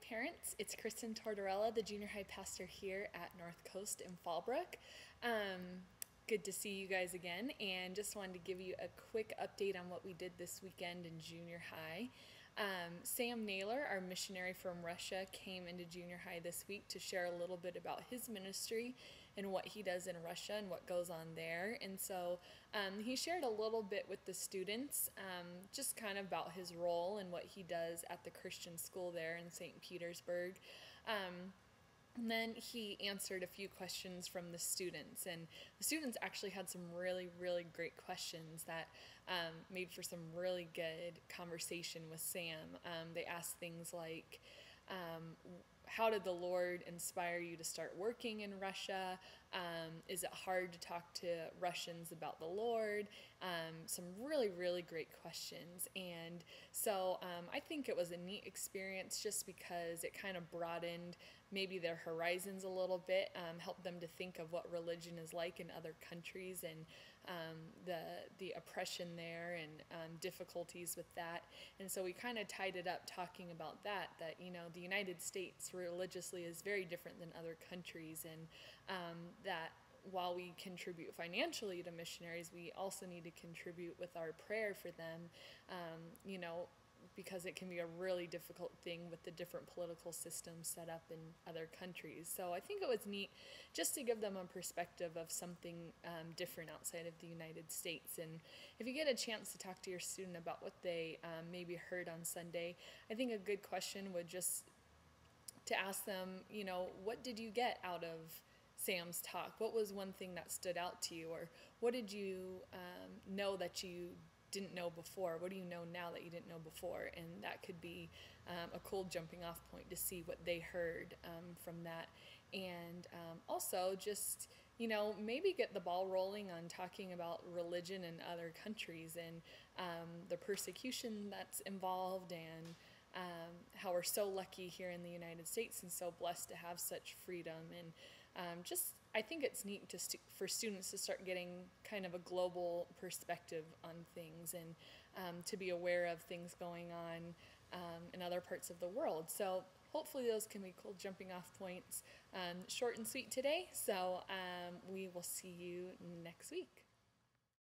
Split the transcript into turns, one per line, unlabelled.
parents, it's Kristen Tortorella, the junior high pastor here at North Coast in Fallbrook. Good to see you guys again, and just wanted to give you a quick update on what we did this weekend in junior high. Sam Naylor, our missionary from Russia, came into junior high this week to share a little bit about his ministry and what he does in Russia and what goes on there. And so he shared a little bit with the students, just kind of about his role and what he does at the Christian school there in St. Petersburg. And then he answered a few questions from the students, and the students actually had some really great questions that made for some really good conversation with Sam. They asked things like, how did the Lord inspire you to start working in Russia? Is it hard to talk to Russians about the Lord? Some really great questions. And so I think it was a neat experience just because it kind of broadened maybe their horizons a little bit, helped them to think of what religion is like in other countries and the oppression there and difficulties with that. And so we kind of tied it up talking about that, you know, the United States religiously is very different than other countries, and that while we contribute financially to missionaries, we also need to contribute with our prayer for them, you know, because it can be a really difficult thing with the different political systems set up in other countries. So I think it was neat just to give them a perspective of something different outside of the United States. And if you get a chance to talk to your student about what they maybe heard on Sunday, I think a good question would just to ask them, you know, what did you get out of Sam's talk? What was one thing that stood out to you? Or what did you know that you didn't know before? What do you know now that you didn't know before? And that could be a cool jumping off point to see what they heard from that. And also just, you know, maybe get the ball rolling on talking about religion in other countries and the persecution that's involved, and how we're so lucky here in the United States and so blessed to have such freedom. And just I think it's neat for students to start getting kind of a global perspective on things, and to be aware of things going on in other parts of the world. So hopefully those can be cool jumping off points. Short and sweet today, so we will see you next week.